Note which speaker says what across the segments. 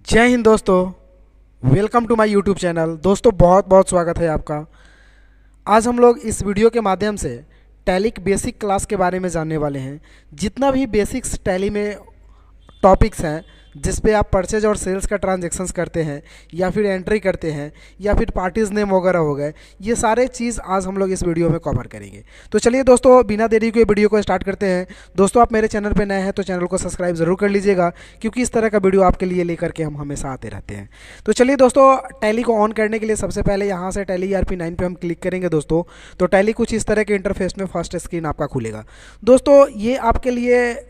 Speaker 1: जय हिंद दोस्तों। Welcome to my YouTube channel. दोस्तों बहुत बहुत स्वागत है आपका। आज हम लोग इस वीडियो के माध्यम से टैली की बेसिक क्लास के बारे में जानने वाले हैं। जितना भी बेसिक्स टैली में टॉपिक्स हैं जिस पे आप परचेज और सेल्स का ट्रांजैक्शंस करते हैं या फिर एंट्री करते हैं या फिर पार्टीज नेम वगैरह हो गए, ये सारे चीज़ आज हम लोग इस वीडियो में कवर करेंगे। तो चलिए दोस्तों, बिना देरी के वीडियो को स्टार्ट करते हैं। दोस्तों, आप मेरे चैनल पे नए हैं तो चैनल को सब्सक्राइब ज़रूर कर लीजिएगा, क्योंकि इस तरह का वीडियो आपके लिए लेकर के हम हमेशा आते रहते हैं। तो चलिए दोस्तों, टैली को ऑन करने के लिए सबसे पहले यहाँ से टैली ERP9 पे हम क्लिक करेंगे दोस्तों। तो टैली कुछ इस तरह के इंटरफेस में फर्स्ट स्क्रीन आपका खुलेगा। दोस्तों, ये आपके लिए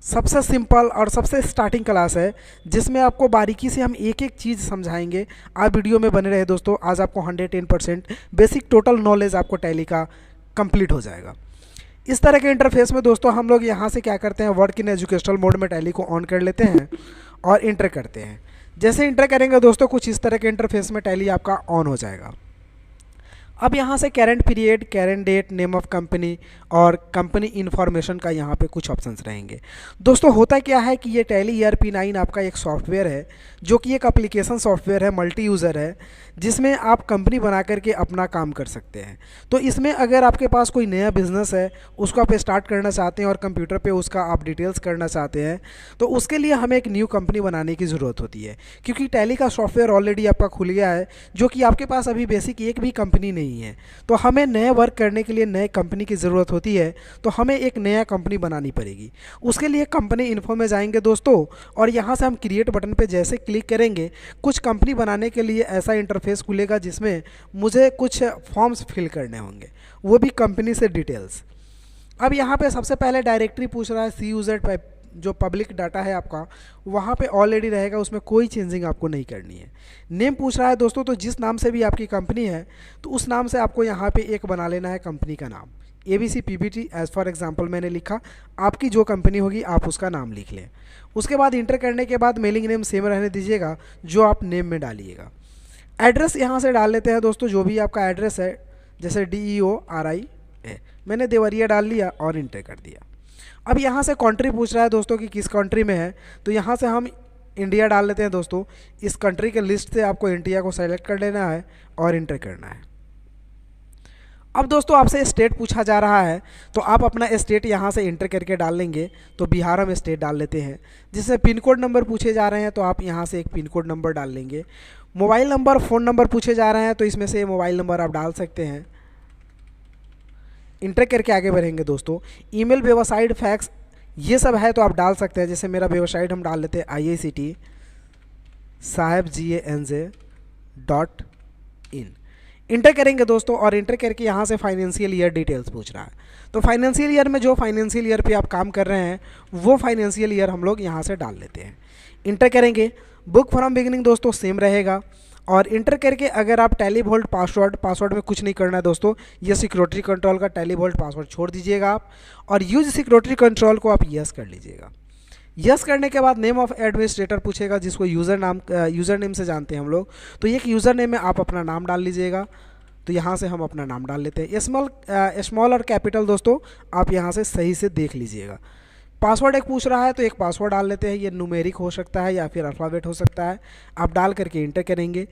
Speaker 1: सबसे सिंपल और सबसे स्टार्टिंग क्लास है, जिसमें आपको बारीकी से हम एक एक चीज़ समझाएंगे। आप वीडियो में बने रहे दोस्तों। आज आपको 110% बेसिक टोटल नॉलेज आपको टैली का कंप्लीट हो जाएगा। इस तरह के इंटरफेस में दोस्तों हम लोग यहाँ से क्या करते हैं, वर्क इन एजुकेशनल मोड में टैली को ऑन कर लेते हैं और इंटर करते हैं। जैसे इंटर करेंगे दोस्तों, कुछ इस तरह के इंटरफेस में टैली आपका ऑन हो जाएगा। अब यहाँ से current period, current date, name of company और कंपनी इन्फॉर्मेशन का यहाँ पे कुछ ऑप्शंस रहेंगे। दोस्तों, होता क्या है कि ये टैली ERP9 आपका एक सॉफ्टवेयर है, जो कि एक एप्लीकेशन सॉफ्टवेयर है, मल्टी यूज़र है, जिसमें आप कंपनी बना करके अपना काम कर सकते हैं। तो इसमें अगर आपके पास कोई नया बिजनेस है, उसको आप स्टार्ट करना चाहते हैं और कंप्यूटर पे उसका आप डिटेल्स करना चाहते हैं, तो उसके लिए हमें एक न्यू कंपनी बनाने की ज़रूरत होती है। क्योंकि टैली का सॉफ्टवेयर ऑलरेडी आपका खुल गया है, जो कि आपके पास अभी बेसिक एक भी कंपनी नहीं है। तो हमें नए वर्क करने के लिए नए कंपनी की ज़रूरत होती है, तो हमें एक नया कंपनी बनानी पड़ेगी। उसके लिए कंपनी इन्फो में जाएंगे दोस्तों, और यहाँ से हम क्रिएट बटन पे जैसे क्लिक करेंगे, कुछ कंपनी बनाने के लिए ऐसा इंटरफेस खुलेगा, जिसमें मुझे कुछ फॉर्म्स फिल करने होंगे, वो भी कंपनी से डिटेल्स। अब यहाँ पे सबसे पहले डायरेक्टरी पूछ रहा है। CUZ जो पब्लिक डाटा है आपका, वहाँ पे ऑलरेडी रहेगा, उसमें कोई चेंजिंग आपको नहीं करनी है। नेम पूछ रहा है दोस्तों, तो जिस नाम से भी आपकी कंपनी है, तो उस नाम से आपको यहाँ पे एक बना लेना है कंपनी का नाम। ABC PBT as for example मैंने लिखा। आपकी जो कंपनी होगी आप उसका नाम लिख लें। उसके बाद इंटर करने के बाद मेलिंग नेम सेम रहने दीजिएगा जो आप नेम में डालिएगा। एड्रेस यहाँ से डाल लेते हैं दोस्तों, जो भी आपका एड्रेस है, जैसे DEORI है, मैंने देवरिया डाल लिया और इंटर कर दिया। अब यहाँ से कंट्री पूछ रहा है दोस्तों कि किस कंट्री में है, तो यहाँ से हम इंडिया डाल लेते हैं दोस्तों। इस कंट्री के लिस्ट से आपको इंडिया को सेलेक्ट कर लेना है और इंटर करना है। अब दोस्तों आपसे स्टेट पूछा जा रहा है, तो आप अपना स्टेट यहाँ से इंटर करके डाल लेंगे। तो बिहार हम स्टेट डाल लेते हैं। जिससे पिन कोड नंबर पूछे जा रहे हैं, तो आप यहाँ से एक पिन कोड नंबर डाल लेंगे। मोबाइल नंबर, फ़ोन नंबर पूछे जा रहे हैं, तो इसमें से मोबाइल नंबर आप डाल सकते हैं। इंटर करके आगे बढ़ेंगे दोस्तों। ईमेल, वेबसाइट, फैक्स, ये सब है तो आप डाल सकते हैं। जैसे मेरा वेबसाइट हम डाल लेते हैं IICT sahebganj.in। इंटर करेंगे दोस्तों, और इंटर करके यहाँ से फाइनेंशियल ईयर डिटेल्स पूछ रहा है। तो फाइनेंशियल ईयर में जो फाइनेंशियल ईयर पे आप काम कर रहे हैं, वो फाइनेंशियल ईयर हम लोग यहाँ से डाल लेते हैं। इंटर करेंगे। बुक फ्रॉम बिगिनिंग दोस्तों सेम रहेगा। और इंटर करके अगर आप टैली वोल्ट पासवर्ड में कुछ नहीं करना है दोस्तों, ये सिक्योरिटी कंट्रोल का टैली वोल्ट पासवर्ड छोड़ दीजिएगा आप, और यूज सिक्योरिटी कंट्रोल को आप यस कर लीजिएगा। यस करने के बाद नेम ऑफ एडमिनिस्ट्रेटर पूछेगा, जिसको यूज़र नेम से जानते हैं हम लोग। तो एक यूज़र नेम में आप अपना नाम डाल लीजिएगा। तो यहाँ से हम अपना नाम डाल लेते हैं। स्मॉल और कैपिटल दोस्तों आप यहाँ से सही से देख लीजिएगा। पासवर्ड एक पूछ रहा है, तो एक पासवर्ड डाल लेते हैं। ये न्यूमेरिक हो सकता है या फिर अल्फ़ाबेट हो सकता है। आप डाल करके इंटर करेंगे।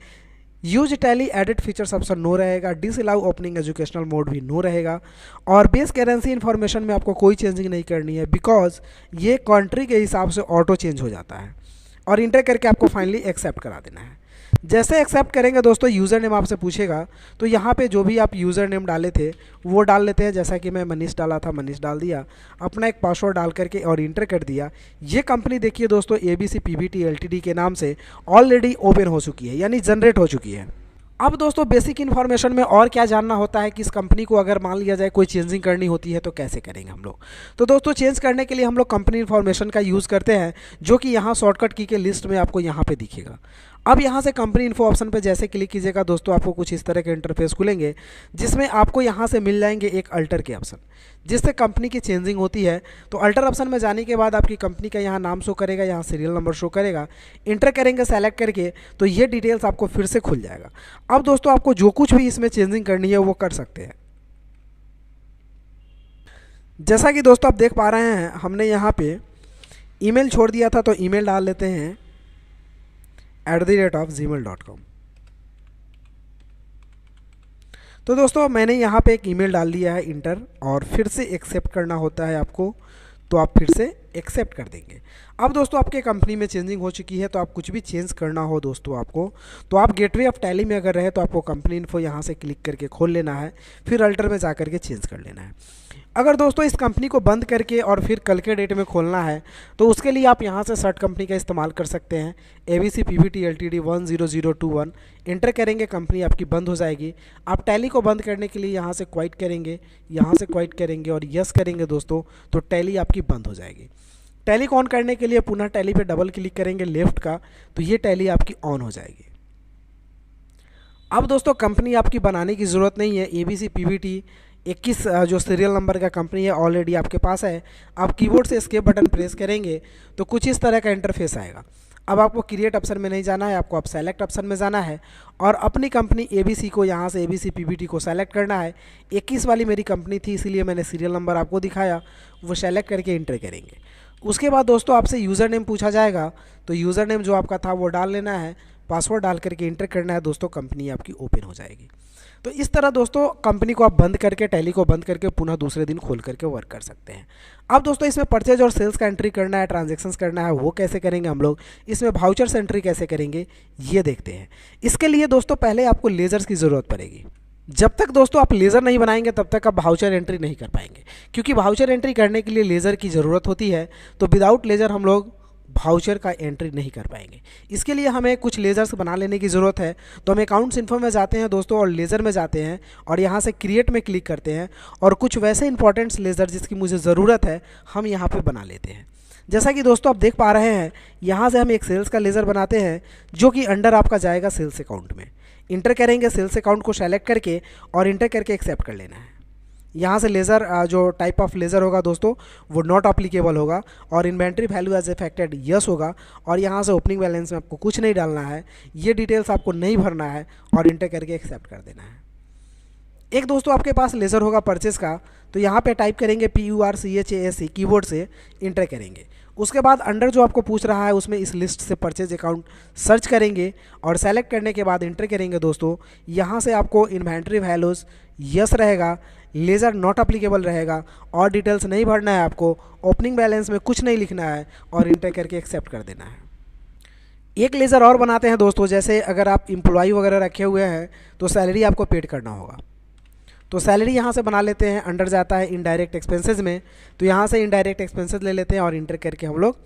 Speaker 1: Use Tally edit features option no रहेगा। डिसअलाउ ओपनिंग एजुकेशनल मोड भी नो रहेगा। और बेस करेंसी इन्फॉर्मेशन में आपको कोई चेंजिंग नहीं करनी है, बिकॉज ये कंट्री के हिसाब से ऑटो चेंज हो जाता है। और इंटर करके आपको फाइनली एक्सेप्ट करा देना है। जैसे एक्सेप्ट करेंगे दोस्तों, यूज़र नेम आपसे पूछेगा, तो यहाँ पे जो भी आप यूज़र नेम डाले थे वो डाल लेते हैं। जैसा कि मैं मनीष डाला था, मनीष डाल दिया। अपना एक पासवर्ड डाल करके और इंटर कर दिया। ये कंपनी देखिए दोस्तों, ABC PBT LTD के नाम से ऑलरेडी ओपन हो चुकी है, यानी जनरेट हो चुकी है। अब दोस्तों बेसिक इन्फॉर्मेशन में और क्या जानना होता है कि इस कंपनी को अगर मान लिया जाए कोई चेंजिंग करनी होती है तो कैसे करेंगे हम लोग। तो दोस्तों चेंज करने के लिए हम लोग कंपनी इन्फॉर्मेशन का यूज़ करते हैं, जो कि यहाँ शॉर्टकट की के लिस्ट में आपको यहाँ पे दिखेगा। अब यहाँ से कंपनी इन्फो ऑप्शन पे जैसे क्लिक कीजिएगा दोस्तों, आपको कुछ इस तरह के इंटरफेस खुलेंगे, जिसमें आपको यहाँ से मिल जाएंगे एक अल्टर के ऑप्शन, जिससे कंपनी की चेंजिंग होती है। तो अल्टर ऑप्शन में जाने के बाद आपकी कंपनी का यहाँ नाम शो करेगा, यहाँ सीरियल नंबर शो करेगा। इंटर करेंगे सेलेक्ट करके, तो ये डिटेल्स आपको फिर से खुल जाएगा। अब दोस्तों आपको जो कुछ भी इसमें चेंजिंग करनी है वो कर सकते हैं। जैसा कि दोस्तों आप देख पा रहे हैं, हमने यहाँ पे ईमेल छोड़ दिया था, तो ईमेल डाल लेते हैं @gmail.com। तो दोस्तों मैंने यहाँ पे एक ईमेल डाल दिया है इंटर, और फिर से एक्सेप्ट करना होता है आपको, तो आप फिर से एक्सेप्ट कर देंगे। अब दोस्तों आपके कंपनी में चेंजिंग हो चुकी है, तो आप कुछ भी चेंज करना हो दोस्तों आपको, तो आप गेटवे ऑफ टैली में अगर रहे तो आपको कंपनी इन्फो यहाँ से क्लिक करके खोल लेना है, फिर अल्टर में जा करके चेंज कर लेना है। अगर दोस्तों इस कंपनी को बंद करके और फिर कल के डेट में खोलना है, तो उसके लिए आप यहाँ से सर्च कंपनी का इस्तेमाल कर सकते हैं। ABC PVT Ltd 10021 इंटर करेंगे, कंपनी आपकी बंद हो जाएगी। आप टैली को बंद करने के लिए यहाँ से क्वाइट करेंगे, यहाँ से क्वाइट करेंगे और यस करेंगे दोस्तों, तो टैली आपकी बंद हो जाएगी। टैली को ऑन करने के लिए पुनः टैली पे डबल क्लिक करेंगे लेफ्ट का, तो ये टैली आपकी ऑन हो जाएगी। अब दोस्तों कंपनी आपकी बनाने की ज़रूरत नहीं है। ABC PVT 21 जो सीरियल नंबर का कंपनी है ऑलरेडी आपके पास है। आप कीबोर्ड से एस्केप बटन प्रेस करेंगे तो कुछ इस तरह का इंटरफेस आएगा। अब आपको क्रिएट ऑप्शन में नहीं जाना है, आपको अब सेलेक्ट ऑप्शन में जाना है और अपनी कंपनी ABC को यहाँ से ABC PVT को सेलेक्ट करना है। 21 वाली मेरी कंपनी थी, इसीलिए मैंने सीरियल नंबर आपको दिखाया, वो सेलेक्ट करके इंटर करेंगे। उसके बाद दोस्तों आपसे यूज़र नेम पूछा जाएगा, तो यूज़र नेम जो आपका था वो डाल लेना है, पासवर्ड डाल करके इंटर करना है दोस्तों, कंपनी आपकी ओपन हो जाएगी। तो इस तरह दोस्तों कंपनी को आप बंद करके, टैली को बंद करके पुनः दूसरे दिन खोल करके वर्क कर सकते हैं। अब दोस्तों इसमें परचेज और सेल्स का एंट्री करना है, ट्रांजैक्शंस करना है, वो कैसे करेंगे हम लोग, इसमें वाउचर्स एंट्री कैसे करेंगे ये देखते हैं। इसके लिए दोस्तों पहले आपको लेजर्स की ज़रूरत पड़ेगी। जब तक दोस्तों आप लेज़र नहीं बनाएंगे तब तक आप वाउचर एंट्री नहीं कर पाएंगे, क्योंकि वाउचर एंट्री करने के लिए लेज़र की ज़रूरत होती है। तो विदाउट लेज़र हम लोग वाउचर का एंट्री नहीं कर पाएंगे। इसके लिए हमें कुछ लेज़र्स बना लेने की ज़रूरत है। तो हम अकाउंट्स इन्फो में जाते हैं दोस्तों और लेज़र में जाते हैं और यहाँ से क्रिएट में क्लिक करते हैं और कुछ वैसे इंपॉर्टेंट्स लेज़र जिसकी मुझे ज़रूरत है हम यहाँ पे बना लेते हैं। जैसा कि दोस्तों आप देख पा रहे हैं, यहाँ से हम एक सेल्स का लेज़र बनाते हैं जो कि अंडर आपका जाएगा सेल्स अकाउंट में। इंटर करेंगे, सेल्स अकाउंट को सेलेक्ट करके और इंटर करके एक्सेप्ट कर लेना है। यहाँ से लेज़र जो टाइप ऑफ लेज़र होगा दोस्तों वो नॉट अप्लीकेबल होगा और inventory value as affected yes होगा। और यहाँ से ओपनिंग बैलेंस में आपको कुछ नहीं डालना है, ये डिटेल्स आपको नहीं भरना है और इंटर करके एक्सेप्ट कर देना है। एक दोस्तों आपके पास लेज़र होगा परचेस का, तो यहाँ पे टाइप करेंगे PURCHASE, कीबोर्ड से इंटर करेंगे। उसके बाद अंडर जो आपको पूछ रहा है उसमें इस लिस्ट से परचेज अकाउंट सर्च करेंगे और सेलेक्ट करने के बाद इंटर करेंगे दोस्तों। यहाँ से आपको इन्वेंट्री वैल्यूज़ यस रहेगा, लेज़र नॉट अप्लीकेबल रहेगा और डिटेल्स नहीं भरना है आपको, ओपनिंग बैलेंस में कुछ नहीं लिखना है और इंटर करके एक्सेप्ट कर देना है। एक लेज़र और बनाते हैं दोस्तों, जैसे अगर आप एम्प्लॉय वगैरह रखे हुए हैं तो सैलरी आपको पेड करना होगा। तो सैलरी यहाँ से बना लेते हैं, अंडर जाता है इनडायरेक्ट एक्सपेंसेस में, तो यहाँ से इनडायरेक्ट एक्सपेंसेस ले लेते हैं और इंटर करके हम लोग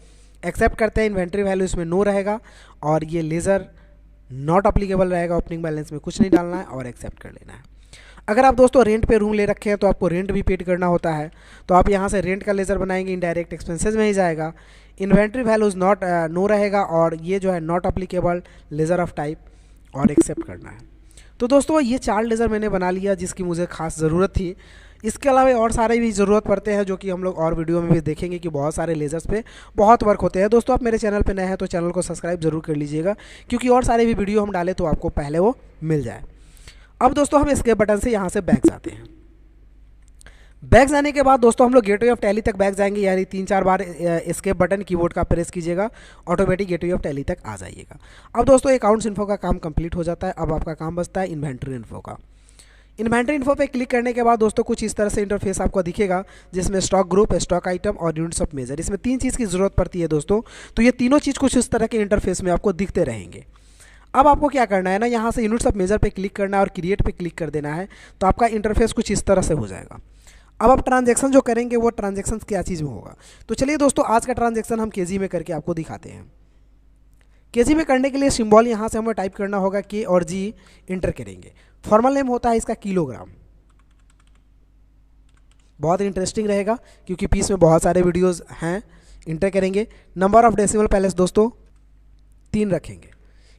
Speaker 1: एक्सेप्ट करते हैं। इन्वेंट्री वैल्यू इसमें नो रहेगा और ये लेज़र नॉट अप्लीकेबल रहेगा, ओपनिंग बैलेंस में कुछ नहीं डालना है और एक्सेप्ट कर लेना है। अगर आप दोस्तों रेंट पे रूम ले रखे हैं तो आपको रेंट भी पेड करना होता है, तो आप यहाँ से रेंट का लेज़र बनाएंगे, इनडायरेक्ट एक्सपेंसेस में ही जाएगा, इन्वेंट्री वैल्यूज़ नॉट नो रहेगा और ये जो है not applicable laser of type और एक्सेप्ट करना है। तो दोस्तों ये 4 लेज़र मैंने बना लिया जिसकी मुझे खास ज़रूरत थी। इसके अलावा और सारे भी ज़रूरत पड़ते हैं जो कि हम लोग और वीडियो में भी देखेंगे कि बहुत सारे लेज़र्स पे बहुत वर्क होते हैं। दोस्तों आप मेरे चैनल पे नए हैं तो चैनल को सब्सक्राइब जरूर कर लीजिएगा, क्योंकि और सारे भी वीडियो हम डालें तो आपको पहले वो मिल जाए। अब दोस्तों हम एस्केप बटन से यहाँ से बैक जाते हैं। बैक जाने के बाद दोस्तों हम लोग गेटवे ऑफ टैली तक बैक जाएंगे, यानी 3-4 बार एस्केप बटन कीबोर्ड का प्रेस कीजिएगा, ऑटोमेटिक गेटवे ऑफ टैली तक आ जाइएगा। अब दोस्तों अकाउंट्स इन्फो का काम कंप्लीट हो जाता है। अब आपका काम बचता है इन्वेंट्री इन्फो का। इन्वेंट्री इन्फो पे क्लिक करने के बाद दोस्तों कुछ इस तरह से इंटरफेस आपको दिखेगा, जिसमें स्टॉक ग्रुप, स्टॉक आइटम और यूनिट्स ऑफ मेजर, इसमें 3 चीज़ की ज़रूरत पड़ती है दोस्तों। तो ये तीनों चीज़ कुछ इस तरह के इंटरफेस में आपको दिखते रहेंगे। अब आपको क्या करना है ना, यहाँ से यूनिट्स ऑफ मेजर पे क्लिक करना है और क्रिएट पे क्लिक कर देना है, तो आपका इंटरफेस कुछ इस तरह से हो जाएगा। अब आप ट्रांजैक्शन जो करेंगे वो ट्रांजैक्शन क्या चीज़ में होगा, तो चलिए दोस्तों आज का ट्रांजैक्शन हम केजी में करके आपको दिखाते हैं। केजी में करने के लिए सिंबल यहाँ से हमें टाइप करना होगा K और G, इंटर करेंगे। फॉर्मल नेम होता है इसका किलोग्राम। बहुत इंटरेस्टिंग रहेगा क्योंकि पीस में बहुत सारे वीडियोस हैं। इंटर करेंगे। नंबर ऑफ डेसिमल पैलेस दोस्तों 3 रखेंगे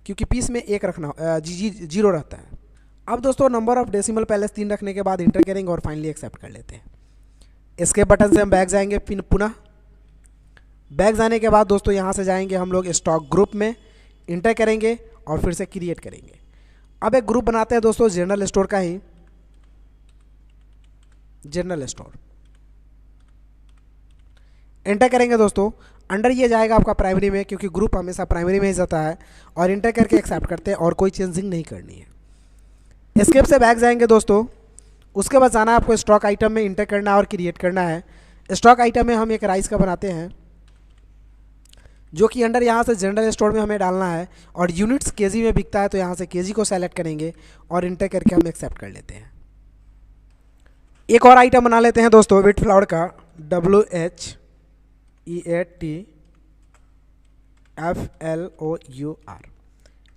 Speaker 1: क्योंकि पीस में 1 रखना 0 रहता है। अब दोस्तों नंबर ऑफ डेसिमल पैलेस 3 रखने के बाद इंटर करेंगे और फाइनली एक्सेप्ट कर लेते हैं। एस्केप बटन से हम बैक जाएंगे, फिर पुनः बैक जाने के बाद दोस्तों यहाँ से जाएंगे हम लोग स्टॉक ग्रुप में, इंटर करेंगे और फिर से क्रिएट करेंगे। अब एक ग्रुप बनाते हैं दोस्तों जनरल स्टोर का ही, जनरल स्टोर। एंटर करेंगे दोस्तों। अंडर ये जाएगा आपका प्राइमरी में, क्योंकि ग्रुप हमेशा प्राइमरी में ही जाता है, और इंटर करके एक्सेप्ट करते हैं और कोई चेंजिंग नहीं करनी है। एस्केप से बैक जाएंगे दोस्तों। उसके बाद जाना है आपको स्टॉक आइटम में, इंटर करना है और क्रिएट करना है। स्टॉक आइटम में हम एक राइस का बनाते हैं, जो कि अंडर यहाँ से जनरल स्टोर में हमें डालना है, और यूनिट्स केजी में बिकता है, तो यहाँ से केजी को सेलेक्ट करेंगे और इंटर करके हम एक्सेप्ट कर लेते हैं। एक और आइटम बना लेते हैं दोस्तों व्हीट फ्लावर का, WHEATFLOUR।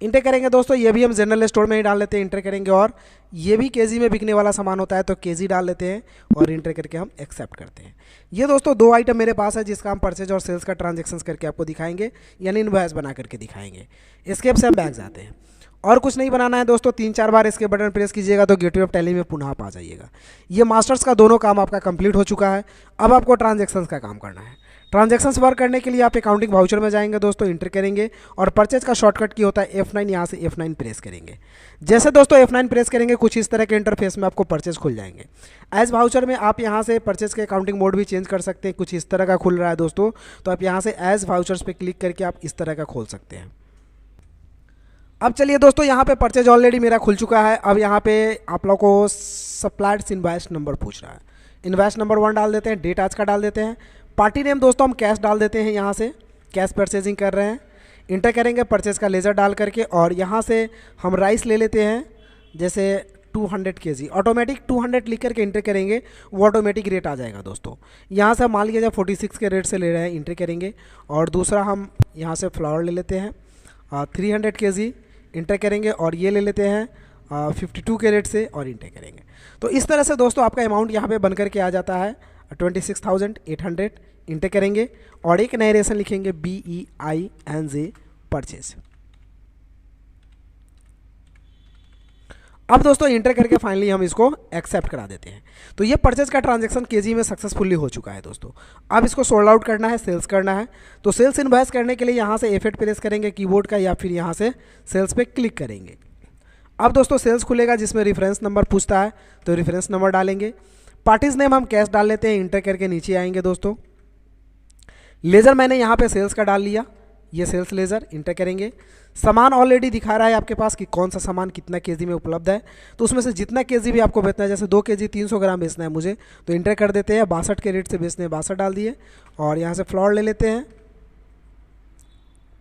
Speaker 1: इंटर करेंगे दोस्तों, ये भी हम जनरल स्टोर में ही डाल लेते हैं, इंटर करेंगे, और ये भी केजी में बिकने वाला सामान होता है, तो केजी डाल लेते हैं और इंटर करके हम एक्सेप्ट करते हैं। ये दोस्तों दो आइटम मेरे पास है, जिसका हम परचेज और सेल्स का ट्रांजेक्शन्स करके आपको दिखाएंगे, यानी इनवॉइस बना करके दिखाएंगे। एस्केप से हम बैक जाते हैं, और कुछ नहीं बनाना है दोस्तों। 3-4 बार इसके बटन प्रेस कीजिएगा तो गेटवे ऑफ टैली में पुनः आप आ जाइएगा। ये मास्टर्स का दोनों काम आपका कंप्लीट हो चुका है। अब आपको ट्रांजेक्शन्स का काम करना है। ट्रांजेक्शन्स वर्क करने के लिए आप अकाउंटिंग वाउचर में जाएंगे दोस्तों, इंटर करेंगे, और परचेज का शॉर्टकट की होता है F9, यहाँ से F9 प्रेस करेंगे। जैसे दोस्तों F9 प्रेस करेंगे, कुछ इस तरह के इंटरफेस में आपको परचेज खुल जाएंगे। एज वाउचर में आप यहाँ से परचेज के अकाउंटिंग मोड भी चेंज कर सकते हैं, कुछ इस तरह का खुल रहा है दोस्तों, तो आप यहाँ से एज वाउचर्स पे क्लिक करके आप इस तरह का खोल सकते हैं। अब चलिए दोस्तों, यहाँ पे परचेज ऑलरेडी मेरा खुल चुका है। अब यहाँ पे आप लोग को सप्लायर्स इनवॉइस नंबर पूछ रहा है। इनवॉइस नंबर 1 डाल देते हैं, डेट आज का डाल देते हैं, पार्टी नेम दोस्तों हम कैश डाल देते हैं, यहाँ से कैश परचेजिंग कर रहे हैं। इंटर करेंगे परचेज का लेज़र डाल करके, और यहाँ से हम राइस ले लेते हैं, जैसे 200 kg, ऑटोमेटिक 200 लिख करके इंटर करेंगे, वो ऑटोमेटिक रेट आ जाएगा दोस्तों। यहाँ से मान लीजिए 46 के रेट से ले रहे हैं, इंटर करेंगे, और दूसरा हम यहाँ से फ्लावर ले लेते हैं 300 kg, इंटर करेंगे, और ये ले लेते हैं 52 के रेट से, और इंटर करेंगे। तो इस तरह से दोस्तों आपका अमाउंट यहाँ पे बन करके आ जाता है 26,800, इंटर करेंगे, और एक नए रेशन लिखेंगे BEING परचेज। अब दोस्तों इंटर करके फाइनली हम इसको एक्सेप्ट करा देते हैं। तो ये परचेज का ट्रांजैक्शन केजी में सक्सेसफुली हो चुका है दोस्तों। अब इसको सोल्ड आउट करना है, सेल्स करना है। तो सेल्स इनवॉइस करने के लिए यहाँ से F8 प्रेस करेंगे कीबोर्ड का, या फिर यहाँ से सेल्स पे क्लिक करेंगे। अब दोस्तों सेल्स खुलेगा, जिसमें रेफरेंस नंबर पूछता है, तो रेफरेंस नंबर डालेंगे। पार्टीज नेम हम कैश डाल लेते हैं, इंटर करके नीचे आएंगे दोस्तों। लेज़र मैंने यहाँ पे सेल्स का डाल लिया, ये सेल्स लेज़र, इंटर करेंगे। सामान ऑलरेडी दिखा रहा है आपके पास कि कौन सा सामान कितना केजी में उपलब्ध है, तो उसमें से जितना केजी भी आपको बेचना है, जैसे 2 kg 300 ग्राम बेचना है मुझे, तो इंटर कर देते हैं। 62 के रेट से बेचने 62 डाल दिए, और यहाँ से फ्लावर ले लेते हैं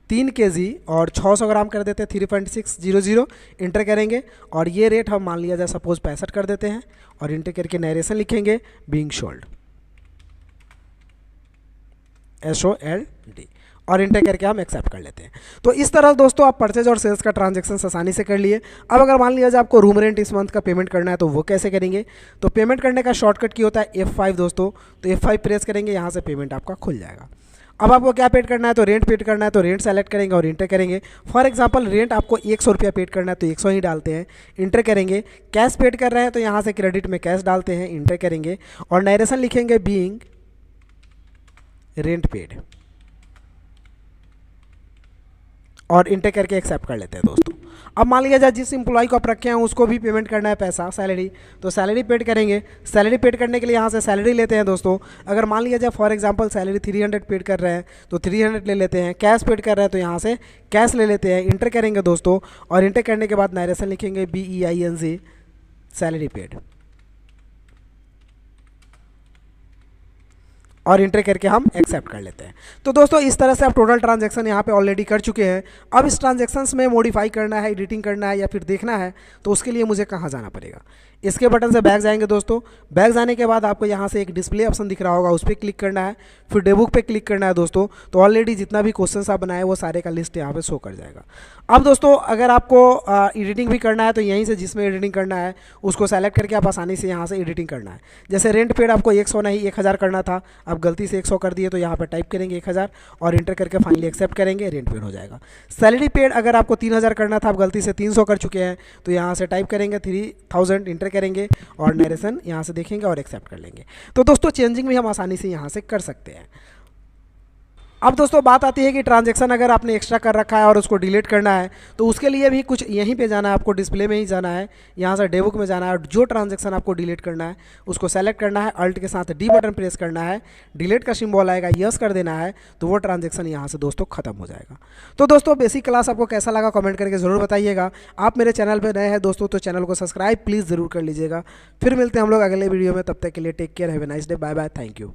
Speaker 1: 3 kg और 600 ग्राम कर देते हैं 3.600, इंटर करेंगे, और ये रेट हम मान लिया जाए सपोज 65 कर देते हैं, और इंटर करके नरेशन लिखेंगे बीइंग सोल्ड, SOLD, और इंटर करके हम एक्सेप्ट कर लेते हैं। तो इस तरह दोस्तों आप परचेज और सेल्स का ट्रांजैक्शन आसानी से कर लिए। अब अगर मान लिया जाए आपको रूम रेंट इस मंथ का पेमेंट करना है, तो वो कैसे करेंगे? तो पेमेंट करने का शॉर्टकट की होता है F5 दोस्तों, तो F5 प्रेस करेंगे, यहाँ से पेमेंट आपका खुल जाएगा। अब आपको क्या पेड करना है, तो रेंट पेड करना है, तो रेंट सेलेक्ट करेंगे और इंटर करेंगे। फॉर एग्जांपल रेंट आपको 100 रुपया पेड करना है, तो 100 ही डालते हैं, इंटर करेंगे। कैश पेड कर रहे हैं, तो यहाँ से क्रेडिट में कैश डालते हैं, इंटर करेंगे, और नरेशन लिखेंगे बीइंग रेंट पेड, और इंटर करके एक्सेप्ट कर लेते हैं दोस्तों। अब मान लीजिए जिस इंप्लॉय को आप रखे हैं उसको भी पेमेंट करना है पैसा, सैलरी, तो सैलरी पेड करेंगे। सैलरी पेड करने के लिए यहाँ से सैलरी लेते हैं दोस्तों। अगर मान लिया जाए फॉर एग्जांपल सैलरी 300 पेड कर रहे हैं, तो 300 ले लेते हैं। कैश पेड कर रहे हैं, तो यहाँ से कैश ले लेते हैं, इंटर करेंगे दोस्तों, और इंटर करने के बाद नरेशन लिखेंगे BEING सैलरी पेड, और इंटर करके हम एक्सेप्ट कर लेते हैं। तो दोस्तों इस तरह से आप टोटल ट्रांजैक्शन यहाँ पे ऑलरेडी कर चुके हैं। अब इस ट्रांजैक्शंस में मॉडिफाई करना है, एडिटिंग करना है, या फिर देखना है, तो उसके लिए मुझे कहाँ जाना पड़ेगा? इसके बटन से बैक जाएंगे दोस्तों। बैक जाने के बाद आपको यहाँ से एक डिस्प्ले ऑप्शन दिख रहा होगा, उस पर क्लिक करना है, फिर डेबुक पे क्लिक करना है दोस्तों। तो ऑलरेडी जितना भी क्वेश्चन आप बनाए वो सारे का लिस्ट यहाँ पे शो कर जाएगा। अब दोस्तों अगर आपको एडिटिंग भी करना है, तो यहीं से जिसमें एडिटिंग करना है उसको सेलेक्ट करके आप आसानी से यहाँ से एडिटिंग करना है। जैसे रेंट पेड आपको 100 नहीं 1000 करना था, अब गलती से 100 कर दिए, तो यहाँ पर टाइप करेंगे 1000 और इंटर करके फाइनली एक्सेप्ट करेंगे, रेंट पेड हो जाएगा। सैलरी पेड अगर आपको 3000 करना था, आप गलती से 300 कर चुके हैं, तो यहाँ से टाइप करेंगे 3000, इंटर करेंगे, और नरेशन यहाँ से देखेंगे और एक्सेप्ट कर लेंगे। तो दोस्तों चेंजिंग भी हम आसानी से यहाँ से कर सकते हैं। अब दोस्तों बात आती है कि ट्रांजैक्शन अगर आपने एक्स्ट्रा कर रखा है और उसको डिलीट करना है तो उसके लिए भी कुछ यहीं पे जाना है, आपको डिस्प्ले में ही जाना है, यहाँ से डेबुक में जाना है और जो ट्रांजैक्शन आपको डिलीट करना है उसको सेलेक्ट करना है, अल्ट के साथ डी बटन प्रेस करना है, डिलीट का सिंबल आएगा, यस कर देना है, तो वो ट्रांजैक्शन यहाँ से दोस्तों खत्म हो जाएगा। तो दोस्तों बेसिक क्लास आपको कैसा लगा कमेंट करके ज़रूर बताइएगा। आप मेरे चैनल पर नए हैं दोस्तों तो चैनल को सब्सक्राइब प्लीज़ ज़रूर कर लीजिएगा। फिर मिलते हैं हम लोग अगले वीडियो में, तब तक के लिए take care, have a nice day, bye bye, thank you.